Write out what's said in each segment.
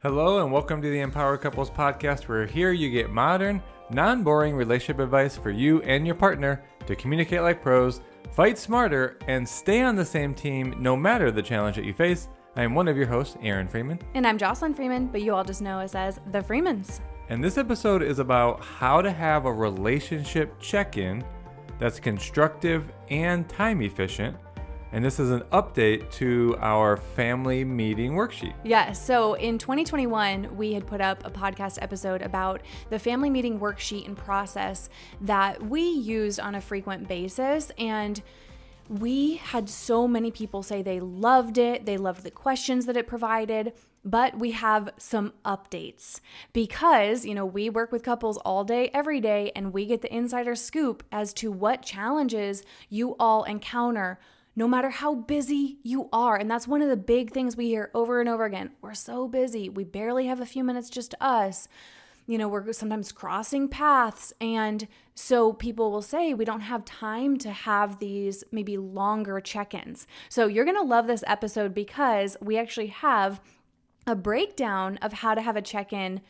Hello and welcome to the Empowered Couples Podcast, where here you get modern, non-boring relationship advice for you and your partner to communicate like pros, fight smarter, and stay on the same team no matter the challenge that you face. I am one of your hosts, Aaron Freeman. And I'm Jocelyn Freeman, but you all just know us as the Freemans. And this episode is about how to have a relationship check-in that's constructive and time efficient. And this is an update to our family meeting worksheet. Yes. So in 2021, we had put up a podcast episode about the family meeting worksheet and process that we used on a frequent basis. And we had so many people say they loved it. They loved the questions that it provided. But we have some updates because, we work with couples all day, every day, and we get the insider scoop as to what challenges you all encounter no matter how busy you are. And that's one of the big things we hear over and over again. We're so busy. We barely have a few minutes just to us. We're sometimes crossing paths. And so people will say we don't have time to have these maybe longer check-ins. So you're going to love this episode because we actually have a breakdown of how to have a check-in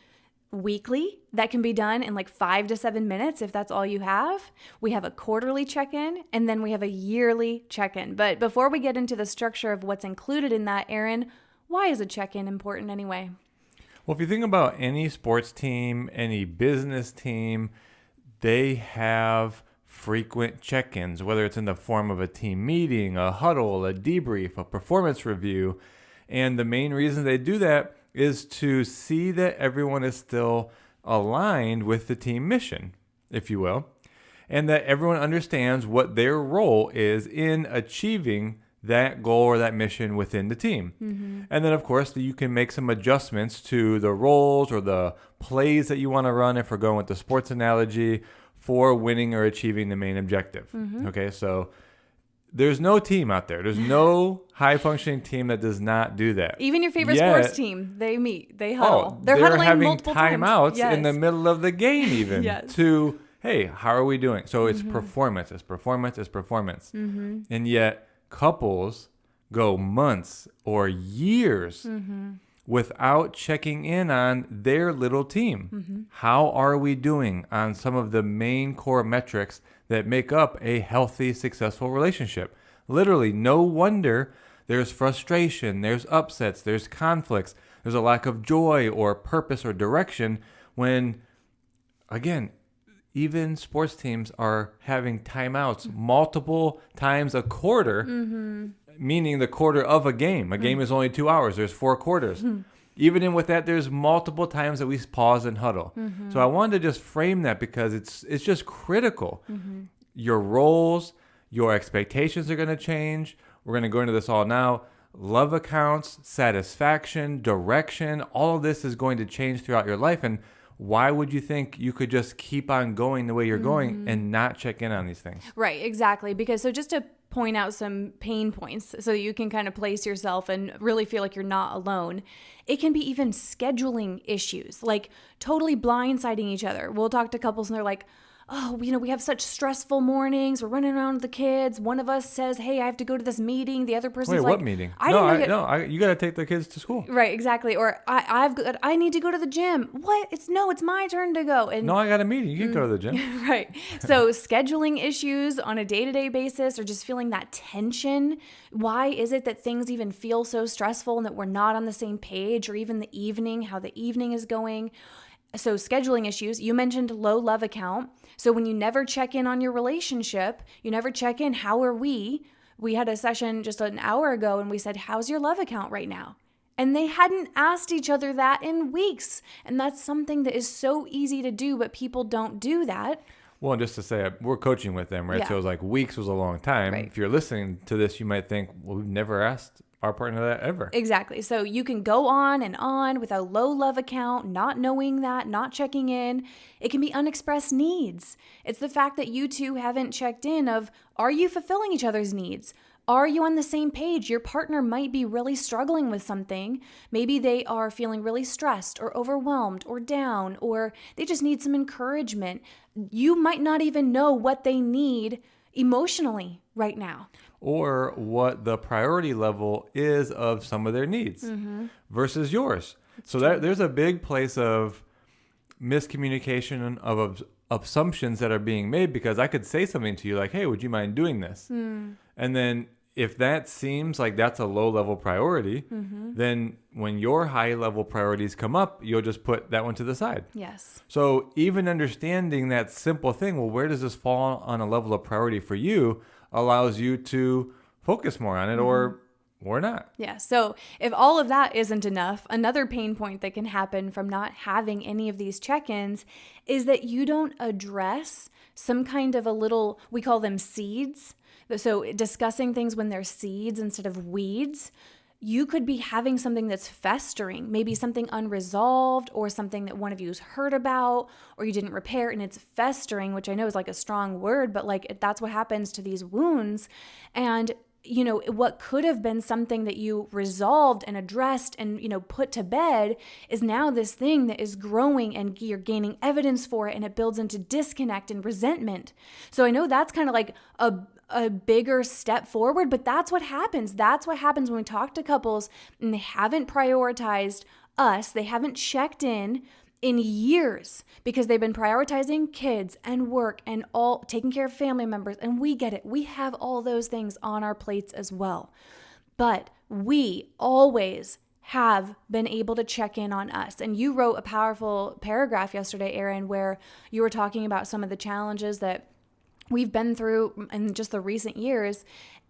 weekly that can be done in like 5 to 7 minutes if that's all you have. We have a quarterly check-in, and then we have a yearly check-in. But before we get into the structure of what's included in that, Aaron, why is a check-in important anyway? Well, if you think about any sports team, any business team, they have frequent check-ins, whether it's in the form of a team meeting, a huddle, a debrief, a performance review. And the main reason they do that is to see that everyone is still aligned with the team mission, if you will, and that everyone understands what their role is in achieving that goal or that mission within the team. Mm-hmm. And then, of course, you can make some adjustments to the roles or the plays that you want to run, if we're going with the sports analogy, for winning or achieving the main objective. Mm-hmm. Okay, so there's no team out there. There's no high-functioning team that does not do that. Even your favorite sports team, they meet, they huddle. They're huddling having multiple timeouts times. in the middle of the game even Yes. to, hey, how are we doing? So it's Mm-hmm. performance, it's performance, it's performance. Mm-hmm. And yet couples go months or years without checking in on their little team. Mm-hmm. How are we doing on some of the main core metrics that make up a healthy, successful relationship? Literally, no wonder there's frustration, there's upsets, there's conflicts, there's a lack of joy or purpose or direction when, again, even sports teams are having timeouts multiple times a quarter, meaning the quarter of a game. A game is only 2 hours. There's 4 quarters. Even in with that, there's multiple times that we pause and huddle. So I wanted to just frame that because it's just critical. Your roles, your expectations are going to change. We're going to go into this all now. Love accounts, satisfaction, direction, all of this is going to change throughout your life. And why would you think you could just keep on going the way you're going and not check in on these things? Right, exactly. Because so just to point out some pain points so you can kind of place yourself and really feel like you're not alone. It can be even scheduling issues, like totally blindsiding each other. We'll talk to couples and they're like, oh, we have such stressful mornings. We're running around with the kids. One of us says, hey, I have to go to this meeting. The other person's like, what meeting? You got to take the kids to school. Right, exactly. Or I need to go to the gym. What? It's my turn to go. And no, I got a meeting. You can go to the gym. Right. So scheduling issues on a day-to-day basis or just feeling that tension. Why is it that things even feel so stressful and that we're not on the same page, or even the evening, how the evening is going? So scheduling issues, you mentioned low love account. So when you never check in on your relationship, you never check in, how are we? We had a session just an hour ago and we said, how's your love account right now? And they hadn't asked each other that in weeks. And that's something that is so easy to do, but people don't do that. Well, and just to say, we're coaching with them, right? Yeah. So it was like weeks was a long time. Right. If you're listening to this, you might think, well, we've never asked our partner that ever. Exactly. So you can go on and on with a low love account, not knowing that, not checking in. It can be unexpressed needs. It's the fact that you two haven't checked in of, are you fulfilling each other's needs? Are you on the same page? Your partner might be really struggling with something. Maybe they are feeling really stressed or overwhelmed or down, or they just need some encouragement. You might not even know what they need emotionally right now. Or what the priority level is of some of their needs versus yours. So there's a big place of miscommunication of assumptions that are being made, because I could say something to you like, hey, would you mind doing this? And then if that seems like that's a low level priority, then when your high level priorities come up, you'll just put that one to the side. Yes. So even understanding that simple thing, well, where does this fall on a level of priority for you, allows you to focus more on it or not. Yeah. So if all of that isn't enough, another pain point that can happen from not having any of these check-ins is that you don't address some kind of we call them seeds. So discussing things when they're seeds instead of weeds. You could be having something that's festering, maybe something unresolved or something that one of you's heard about or you didn't repair, and it's festering, which I know is like a strong word, but like that's what happens to these wounds. And what could have been something that you resolved and addressed and, put to bed is now this thing that is growing and you're gaining evidence for it, and it builds into disconnect and resentment. So I know that's kind of like a bigger step forward, but that's what happens. That's what happens when we talk to couples and they haven't prioritized us. They haven't checked in years because they've been prioritizing kids and work and all taking care of family members. And we get it. We have all those things on our plates as well. But we always have been able to check in on us. And you wrote a powerful paragraph yesterday, Erin, where you were talking about some of the challenges that we've been through in just the recent years.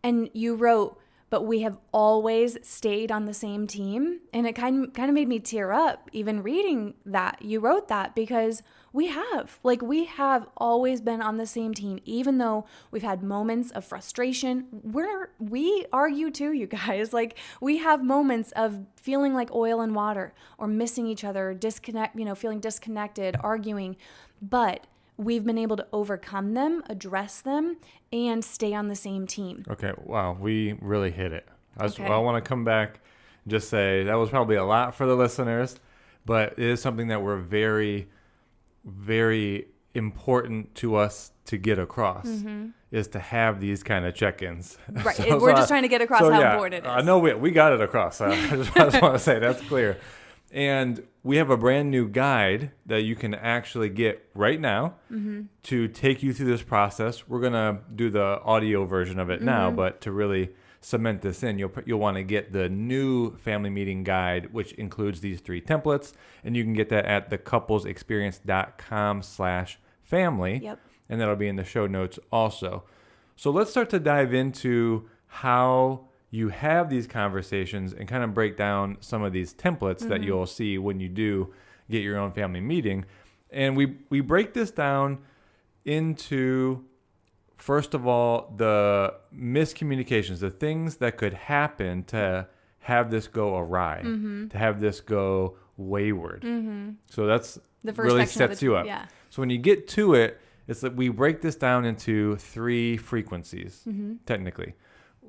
And you wrote, but we have always stayed on the same team. And it kind of made me tear up even reading that. You wrote that because we have always been on the same team, even though we've had moments of frustration. We argue too, you guys. Like we have moments of feeling like oil and water or missing each other, feeling disconnected, arguing, but we've been able to overcome them, address them, and stay on the same team. Okay, wow, we really hit it. I want to come back and just say that was probably a lot for the listeners, but it is something that we're very, very important to us to get across, is to have these kind of check-ins. Right, we're just trying to get across how important it is. I know we got it across. I just want to say that's clear. And we have a brand new guide that you can actually get right now to take you through this process. We're going to do the audio version of it now, but to really cement this in, you'll want to get the new family meeting guide, which includes these 3 templates. And you can get that at thecouplesexperience.com/family. Yep. And that'll be in the show notes also. So let's start to dive into how you have these conversations and kind of break down some of these templates that you'll see when you do get your own family meeting. And we break this down into, first of all, the miscommunications, the things that could happen to have this go awry, to have this go wayward. So that's the first really section sets you up. Yeah. So when you get to it, it's that we break this down into 3 frequencies, technically.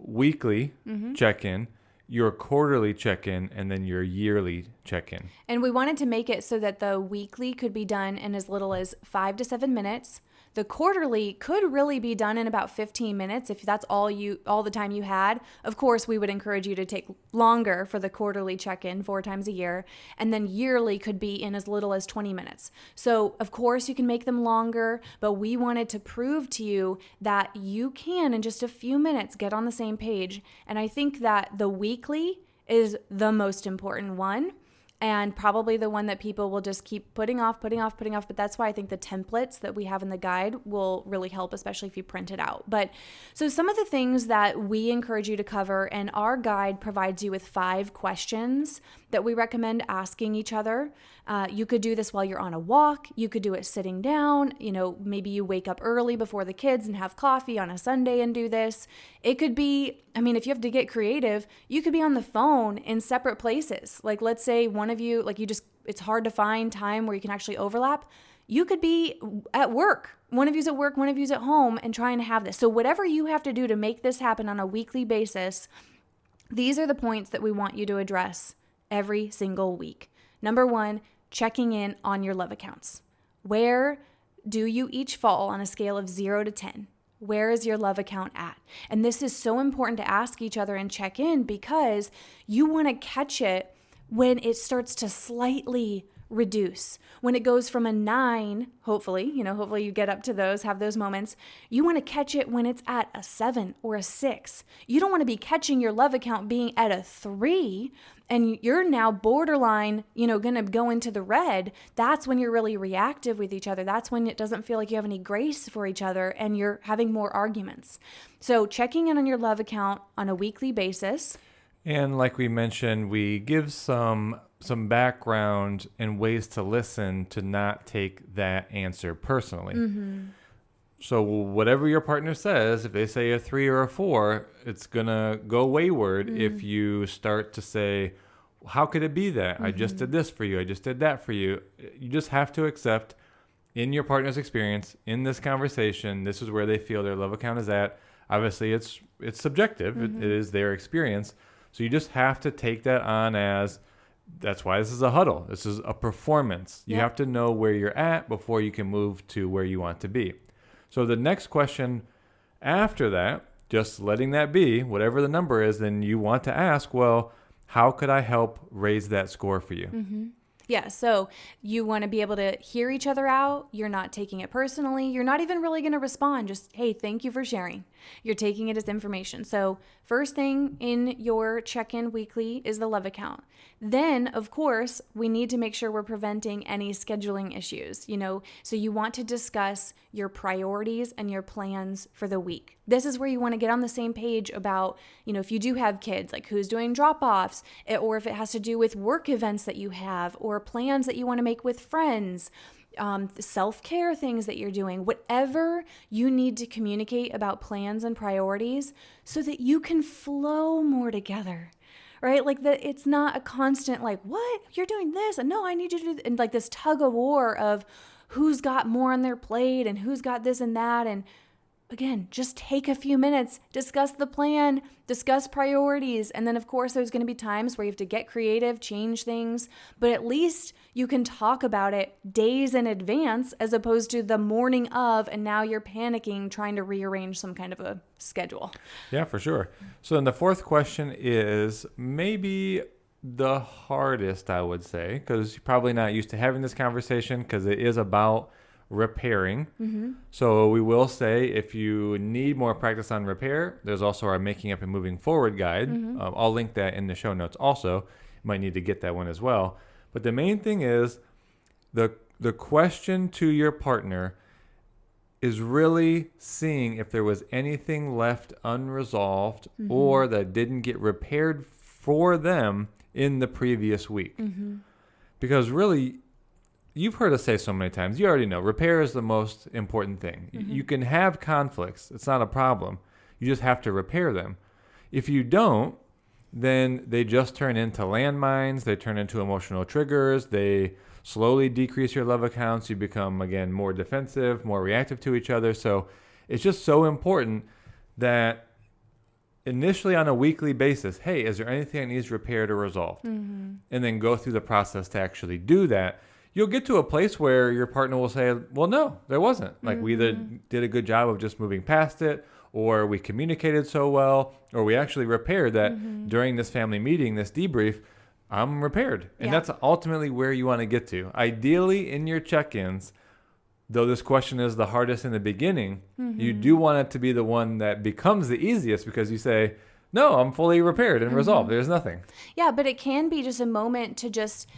Weekly check-in, your quarterly check-in, and then your yearly check-in. And we wanted to make it so that the weekly could be done in as little as 5 to 7 minutes. The quarterly could really be done in about 15 minutes if that's all the time you had. Of course, we would encourage you to take longer for the quarterly check-in 4 times a year. And then yearly could be in as little as 20 minutes. So, of course, you can make them longer, but we wanted to prove to you that you can, in just a few minutes, get on the same page. And I think that the weekly is the most important one. And probably the one that people will just keep putting off. But that's why I think the templates that we have in the guide will really help, especially if you print it out. But so some of the things that we encourage you to cover, and our guide provides you with 5 questions that we recommend asking each other. You could do this while you're on a walk. You could do it sitting down. Maybe you wake up early before the kids and have coffee on a Sunday and do this. It could be, if you have to get creative, you could be on the phone in separate places. Like let's say one of you, it's hard to find time where you can actually overlap. You could be at work. One of you's at work, one of you's at home and trying to have this. So whatever you have to do to make this happen on a weekly basis, these are the points that we want you to address every single week. Number 1, checking in on your love accounts. Where do you each fall on a scale of 0 to 10? Where is your love account at? And this is so important to ask each other and check in because you want to catch it when it starts to slightly reduce. When it goes from a 9, hopefully you get up to those, have those moments. You want to catch it when it's at a 7 or a 6. You don't want to be catching your love account being at a 3 and you're now borderline, going to go into the red. That's when you're really reactive with each other. That's when it doesn't feel like you have any grace for each other and you're having more arguments. So checking in on your love account on a weekly basis. And like we mentioned, we give some background and ways to listen to not take that answer personally. Mm-hmm. So whatever your partner says, if they say a 3 or a 4, it's going to go wayward if you start to say, how could it be that? I just did this for you. I just did that for you. You just have to accept in your partner's experience, in this conversation, this is where they feel their love account is at. Obviously, it's subjective. It is their experience. So you just have to take that on as, that's why this is a huddle. This is a performance. You have to know where you're at before you can move to where you want to be. So the next question after that, just letting that be, whatever the number is, then you want to ask, well, how could I help raise that score for you? Mm-hmm. Yeah, so you want to be able to hear each other out. You're not taking it personally. You're not even really going to respond. Just, hey, thank you for sharing. You're taking it as information. So first thing in your check-in weekly is the love account. Then, of course, we need to make sure we're preventing any scheduling issues, so you want to discuss your priorities and your plans for the week. This is where you want to get on the same page about, if you do have kids, like who's doing drop-offs, or if it has to do with work events that you have, or plans that you want to make with friends, self-care things that you're doing, whatever you need to communicate about plans and priorities so that you can flow more together. Right? Like it's not a constant like, what? You're doing this and no, I need you to do this. And like this tug of war of who's got more on their plate and who's got this and that. And again, just take a few minutes, discuss the plan, discuss priorities. And then of course, there's going to be times where you have to get creative, change things, but at least you can talk about it days in advance as opposed to the morning of, and now you're panicking, trying to rearrange some kind of a schedule. Yeah, for sure. So then the fourth question is maybe the hardest, I would say, because you're probably not used to having this conversation because it is about repairing. Mm-hmm. So we will say if you need more practice on repair, there's also our Making Up and Moving Forward guide. Mm-hmm. I'll link that in the show notes also. You might need to get that one as well. But the main thing is the question to your partner is really seeing if there was anything left unresolved or that didn't get repaired for them in the previous week. Mm-hmm. Because really, you've heard us say so many times, you already know, repair is the most important thing. Mm-hmm. You can have conflicts. It's not a problem. You just have to repair them. If you don't, then they just turn into landmines. They turn into emotional triggers. They slowly decrease your love accounts. You become, again, more defensive, more reactive to each other. So it's just so important that initially on a weekly basis, hey, is there anything that needs repaired or resolved? Mm-hmm. And then go through the process to actually do that. You'll get to a place where your partner will say, well, no, there wasn't. Like we either did a good job of just moving past it, or we communicated so well, or we actually repaired that during this family meeting, this debrief, I'm repaired. And that's ultimately where you want to get to. Ideally, in your check-ins, though this question is the hardest in the beginning, you do want it to be the one that becomes the easiest because you say, no, I'm fully repaired and resolved. There's nothing. Yeah, but it can be just a moment to just,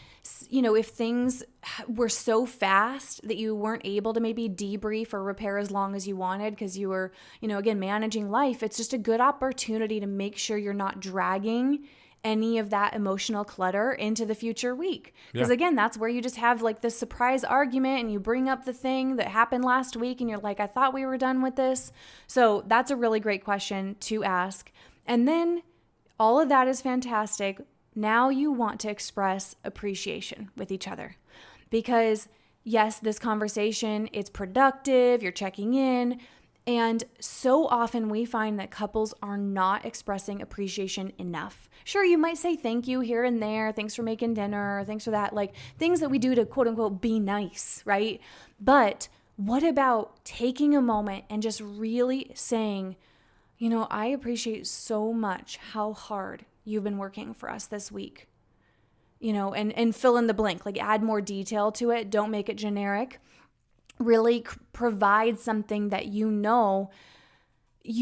if things were so fast that you weren't able to maybe debrief or repair as long as you wanted because you were, again, managing life, it's just a good opportunity to make sure you're not dragging any of that emotional clutter into the future week. Because again, that's where you just have like this surprise argument and you bring up the thing that happened last week and you're like, I thought we were done with this. So that's a really great question to ask. And then all of that is fantastic. Now you want to express appreciation with each other because yes, this conversation, it's productive, you're checking in. And so often we find that couples are not expressing appreciation enough. Sure, you might say thank you here and there. Thanks for making dinner. Thanks for that. Like things that we do to quote unquote be nice, right? But what about taking a moment and just really saying, I appreciate so much how hard you've been working for us this week. and fill in the blank, like add more detail to it. Don't make it generic. Really provide something that you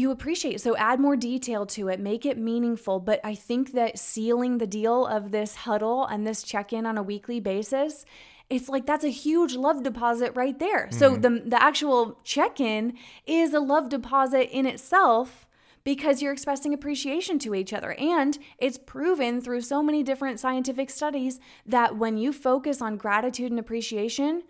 appreciate. So add more detail to it, make it meaningful. But I think that sealing the deal of this huddle and this check-in on a weekly basis, it's like that's a huge love deposit right there. Mm-hmm. So the actual check-in is a love deposit in itself because you're expressing appreciation to each other. And it's proven through so many different scientific studies that when you focus on gratitude and appreciation,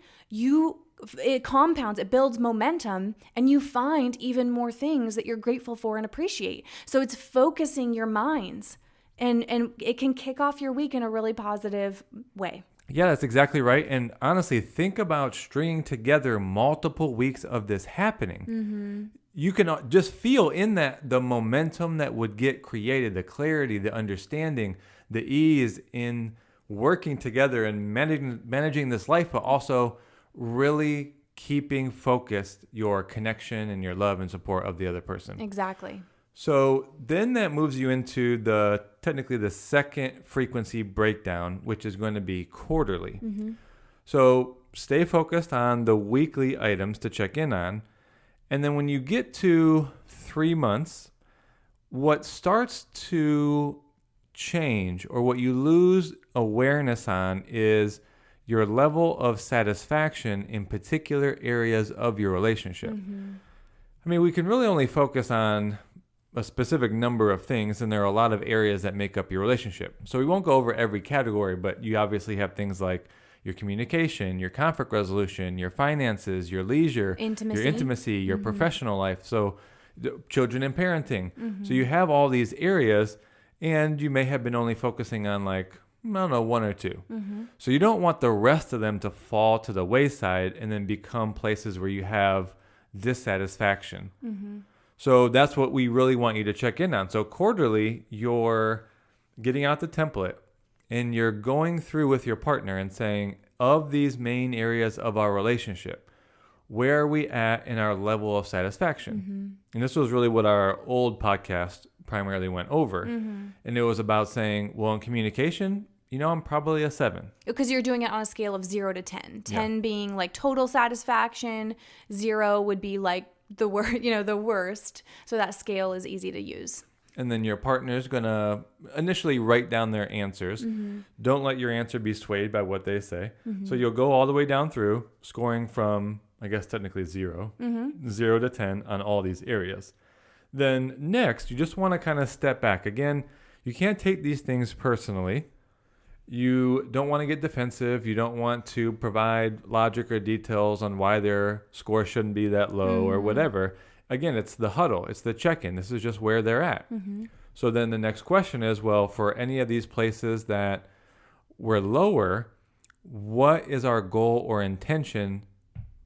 it compounds, it builds momentum, and you find even more things that you're grateful for and appreciate. So it's focusing your minds, and it can kick off your week in a really positive way. Yeah, that's exactly right. And honestly, think about stringing together multiple weeks of this happening. Mm-hmm. You can just feel in that the momentum that would get created, the clarity, the understanding, the ease in working together and managing this life, but also really keeping focused your connection and your love and support of the other person. Exactly. So then that moves you into technically the second frequency breakdown, which is going to be quarterly. Mm-hmm. So stay focused on the weekly items to check in on. And then when you get to 3 months, what starts to change or what you lose awareness on is your level of satisfaction in particular areas of your relationship. Mm-hmm. I mean, we can really only focus on a specific number of things, and there are a lot of areas that make up your relationship. So we won't go over every category, but you obviously have things like your communication, your conflict resolution, your finances, your leisure, your intimacy, your mm-hmm. professional life. So children and parenting. Mm-hmm. So you have all these areas, and you may have been only focusing on one or two. Mm-hmm. So you don't want the rest of them to fall to the wayside and then become places where you have dissatisfaction. Mm-hmm. So that's what we really want you to check in on. So quarterly, you're getting out the template and you're going through with your partner and saying, of these main areas of our relationship, where are we at in our level of satisfaction? Mm-hmm. And this was really what our old podcast primarily went over. Mm-hmm. And it was about saying, well, in communication, I'm probably a 7. Because you're doing it on a scale of 0 to 10. 10 being like total satisfaction. 0 would be like the worst. So that scale is easy to use. And then your partner is going to initially write down their answers. Mm-hmm. Don't let your answer be swayed by what they say. Mm-hmm. So you'll go all the way down through, scoring from, I guess, technically 0, mm-hmm. 0 to 10 on all these areas. Then next, you just want to kind of step back. Again, you can't take these things personally. You don't want to get defensive. You don't want to provide logic or details on why their score shouldn't be that low mm-hmm. or whatever. Again, it's the huddle. It's the check-in. This is just where they're at. Mm-hmm. So then the next question is, well, for any of these places that were lower, what is our goal or intention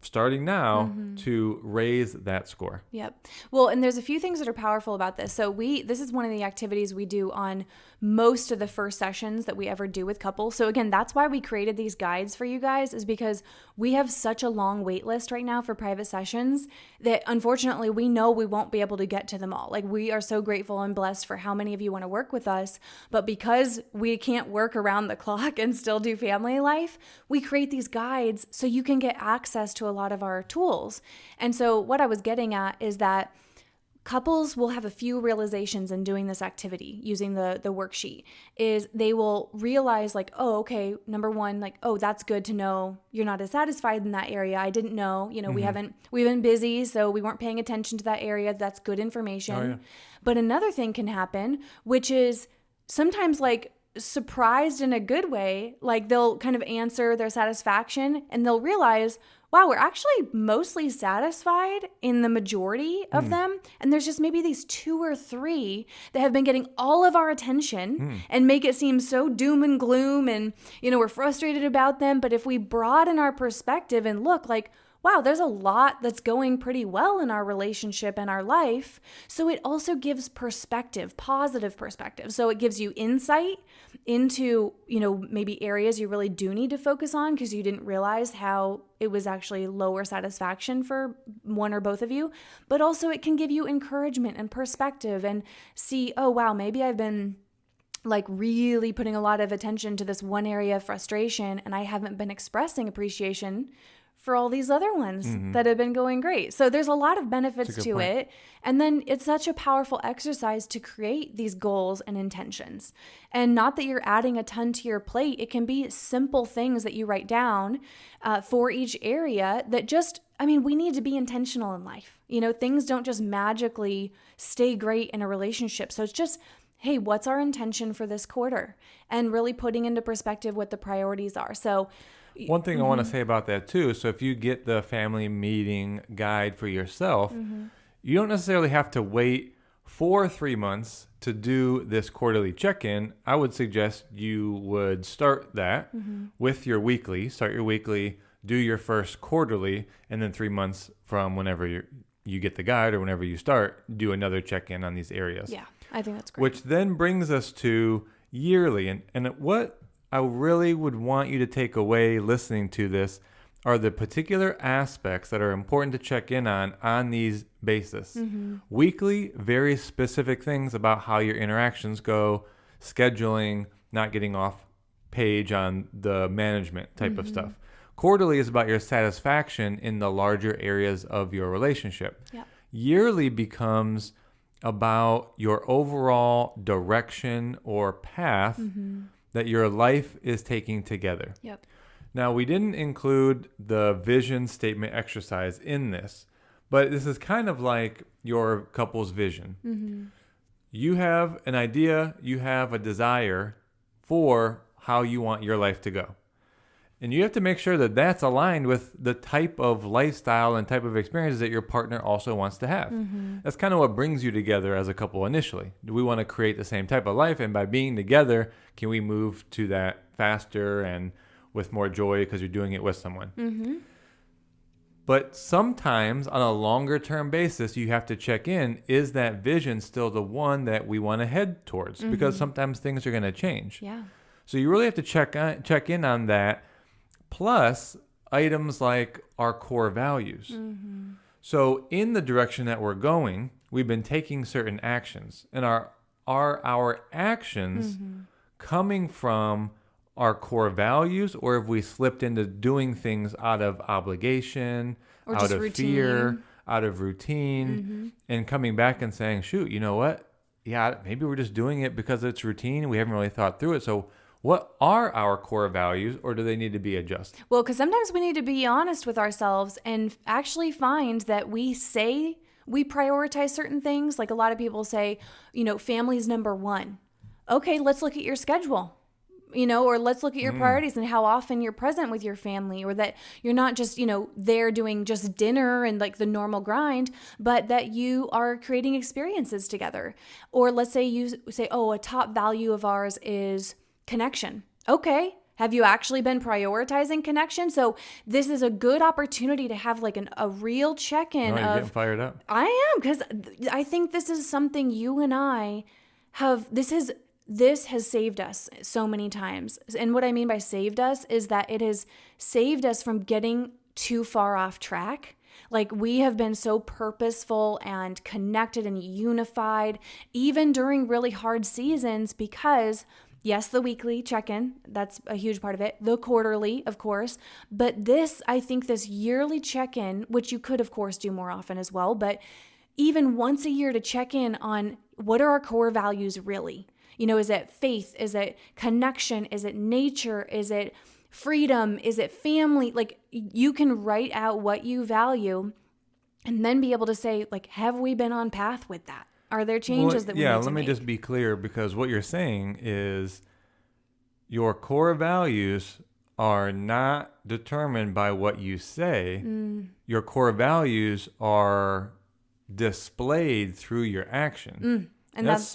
starting now mm-hmm. to raise that score? Yep. Well, and there's a few things that are powerful about this. So this is one of the activities we do on most of the first sessions that we ever do with couples. So again, that's why we created these guides for you guys, is because we have such a long wait list right now for private sessions that unfortunately we know we won't be able to get to them all. Like, we are so grateful and blessed for how many of you want to work with us, but because we can't work around the clock and still do family life, we create these guides so you can get access to a lot of our tools. And so what I was getting at is that couples will have a few realizations in doing this activity using the worksheet. Is they will realize like, oh, okay, number one, like, oh, that's good to know you're not as satisfied in that area. I didn't know, mm-hmm. we've been busy, so we weren't paying attention to that area. That's good information. Oh, yeah. But another thing can happen, which is sometimes like surprised in a good way, like they'll kind of answer their satisfaction and they'll realize, wow, we're actually mostly satisfied in the majority of them. And there's just maybe these 2 or 3 that have been getting all of our attention and make it seem so doom and gloom. And, we're frustrated about them. But if we broaden our perspective and look like, wow, there's a lot that's going pretty well in our relationship and our life. So it also gives perspective, positive perspective. So it gives you insight into, maybe areas you really do need to focus on because you didn't realize how it was actually lower satisfaction for one or both of you. But also it can give you encouragement and perspective and see, oh, wow, maybe I've been like really putting a lot of attention to this one area of frustration, and I haven't been expressing appreciation for all these other ones that have been going great. So there's a lot of benefits to it. And then it's such a powerful exercise to create these goals and intentions. And not that you're adding a ton to your plate. It can be simple things that you write down for each area that just, we need to be intentional in life. Things don't just magically stay great in a relationship. So it's just, hey, what's our intention for this quarter? And really putting into perspective what the priorities are. So one thing I want to say about that too, so if you get the family meeting guide for yourself, you don't necessarily have to wait for 3 months to do this quarterly check-in. I would suggest you would start that with your weekly. Start your weekly, do your first quarterly, and then 3 months from whenever you get the guide or whenever you start, do another check-in on these areas. Yeah, I think that's great. Which then brings us to yearly. And what I really would want you to take away listening to this are the particular aspects that are important to check in on these basis. Weekly, very specific things about how your interactions go, scheduling, not getting off page on the management type of stuff. Quarterly is about your satisfaction in the larger areas of your relationship. Yep. Yearly becomes about your overall direction or path that your life is taking together. Yep. Now, we didn't include the vision statement exercise in this, but this is kind of like your couple's vision. You have an idea, you have a desire for how you want your life to go. And you have to make sure that that's aligned with the type of lifestyle and type of experiences that your partner also wants to have. That's kind of what brings you together as a couple initially. Do we want to create the same type of life? And by being together, can we move to that faster and with more joy because you're doing it with someone? But sometimes on a longer term basis, you have to check in, is that vision still the one that we want to head towards? Because sometimes things are going to change. Yeah. So you really have to check in on that. Plus items like our core values. So in the direction that we're going, we've been taking certain actions. And are our actions coming from our core values, or have we slipped into doing things out of obligation, or out of routine. fear, out of routine, and coming back and saying, shoot, you know what? Yeah, maybe we're just doing it because it's routine. We haven't really thought through it. So what are our core values, or do they need to be adjusted? Well, because sometimes we need to be honest with ourselves and actually find that we say we prioritize certain things. Like a lot of people say, family's number one. Okay, let's look at your schedule, or let's look at your priorities and how often you're present with your family, or that you're not just, there doing just dinner and like the normal grind, but that you are creating experiences together. Or let's say you say, a top value of ours is connection. Okay. Have you actually been prioritizing connection? So this is a good opportunity to have like a real check-in. You're getting fired up. I am, because I think this is something you and I have, this has saved us so many times. And what I mean by saved us is that it has saved us from getting too far off track. Like we have been so purposeful and connected and unified, even during really hard seasons, because yes, the weekly check-in, that's a huge part of it. The quarterly, of course. But I think this yearly check-in, which you could, of course, do more often as well, but even once a year to check in on what are our core values really? Is it faith? Is it connection? Is it nature? Is it freedom? Is it family? Like you can write out what you value and then be able to say, like, have we been on path with that? Are there changes that we need to make? Yeah, let me just be clear, because what you're saying is your core values are not determined by what you say. Your core values are displayed through your action. And that's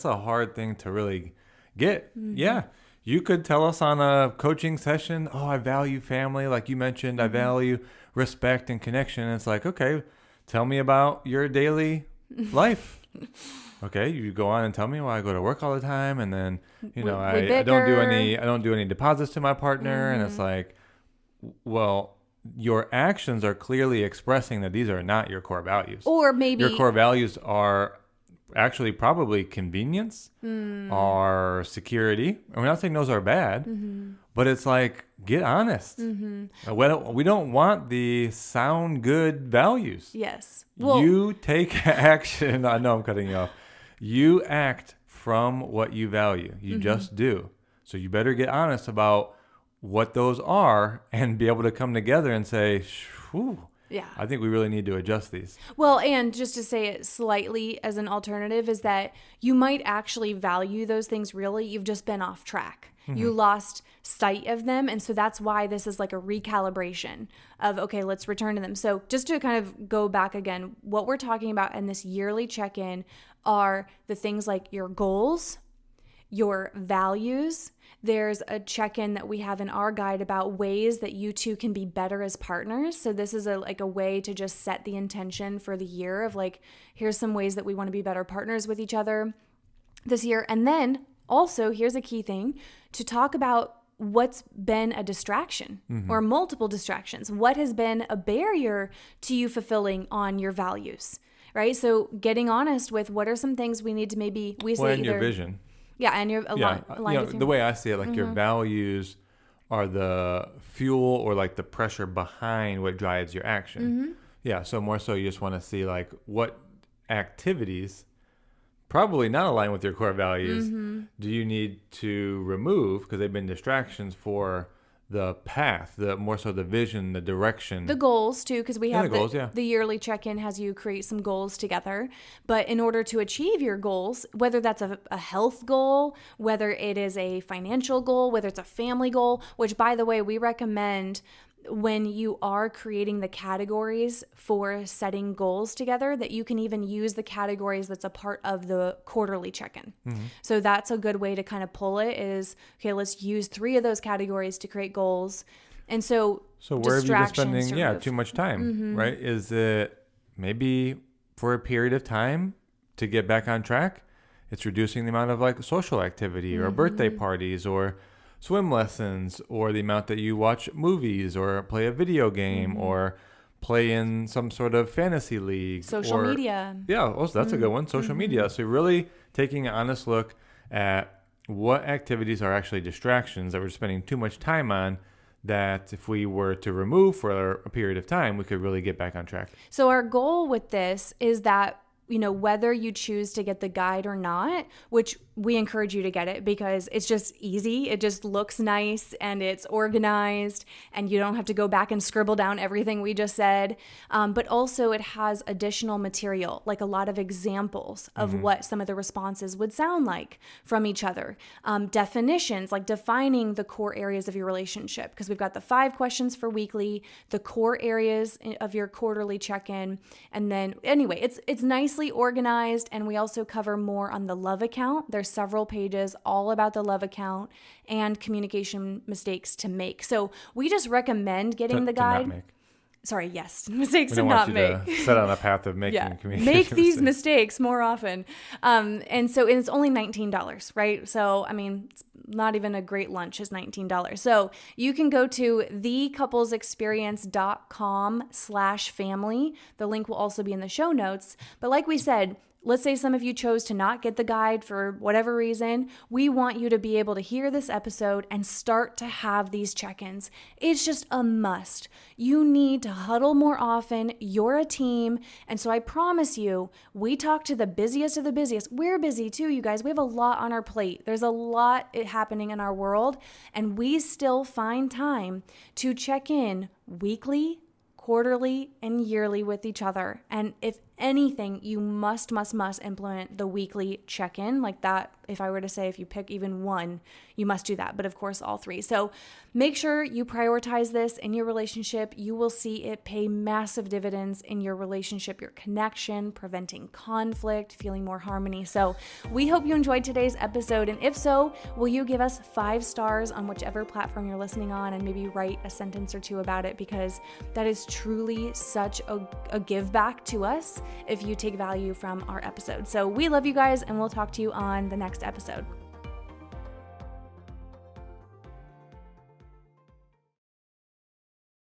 a hard thing to really get. Yeah. You could tell us on a coaching session, I value family. Like you mentioned, I value respect and connection. And it's like, okay, tell me about your daily life. Okay, you go on and tell me, I go to work all the time, and then I don't do any deposits to my partner, and it's like, well, your actions are clearly expressing that these are not your core values. Or maybe your core values are actually probably convenience, our security. And we're not saying those are bad, but it's like, get honest. We don't want the sound good values. Yes. You take action. I know I'm cutting you off. You act from what you value. You just do. So you better get honest about what those are and be able to come together and say, whew, yeah, I think we really need to adjust these. Well, and just to say it slightly as an alternative is that you might actually value those things really. You've just been off track. You lost sight of them. And so that's why this is like a recalibration of, okay, let's return to them. So just to kind of go back again, what we're talking about in this yearly check-in are the things like your goals, your values. There's a check-in that we have in our guide about ways that you two can be better as partners. So this is a way to just set the intention for the year of like, here's some ways that we want to be better partners with each other this year. And then also, here's a key thing, to talk about what's been a distraction or multiple distractions. What has been a barrier to you fulfilling on your values, right? So getting honest with what are some things we need to maybe, and your vision. Yeah, and you're aligned with the way I see it, like your values are the fuel or like the pressure behind what drives your action. Yeah, so more so you just want to see like what activities probably not align with your core values do you need to remove because they've been distractions for the path, the more so the vision, the direction. The goals too, because we have the yearly check-in has you create some goals together. But in order to achieve your goals, whether that's a health goal, whether it is a financial goal, whether it's a family goal, which by the way, we recommend when you are creating the categories for setting goals together, that you can even use the categories that's a part of the quarterly check-in. So that's a good way to kind of pull it is, okay, let's use 3 of those categories to create goals. And so where have you been spending too much time, right? Is it maybe for a period of time to get back on track? It's reducing the amount of like social activity or birthday parties or swim lessons, or the amount that you watch movies or play a video game or play in some sort of fantasy league. Social media. Yeah, also that's a good one, social media. So really taking an honest look at what activities are actually distractions that we're spending too much time on, that if we were to remove for a period of time, we could really get back on track. So our goal with this is that, you know, whether you choose to get the guide or not, which we encourage you to get it because it's just easy. It just looks nice and it's organized and you don't have to go back and scribble down everything we just said. But also it has additional material, like a lot of examples of what some of the responses would sound like from each other. Definitions, like defining the core areas of your relationship, because we've got the 5 questions for weekly, the core areas of your quarterly check-in. And then anyway, it's nicely organized. And we also cover more on the love account. There's several pages all about the love account and communication mistakes to make. So we just recommend getting the guide. Mistakes to not make. To set on a path of making communication make these mistakes more often. And it's only $19, right? So, I mean, it's not even a great lunch is $19. So you can go to thecouplesexperience.com/family. The link will also be in the show notes. But like we said, let's say some of you chose to not get the guide for whatever reason. We want you to be able to hear this episode and start to have these check-ins. It's just a must. You need to huddle more often. You're a team. And so I promise you, we talk to the busiest of the busiest. We're busy too, you guys. We have a lot on our plate. There's a lot happening in our world, and we still find time to check in weekly, quarterly, and yearly with each other. And if anything, you must implement the weekly check-in like that. If I were to say, if you pick even one, you must do that. But of course, all 3. So make sure you prioritize this in your relationship. You will see it pay massive dividends in your relationship, your connection, preventing conflict, feeling more harmony. So we hope you enjoyed today's episode. And if so, will you give us 5 stars on whichever platform you're listening on and maybe write a sentence or 2 about it, because that is truly such a give back to us if you take value from our episode. So we love you guys, and we'll talk to you on the next episode.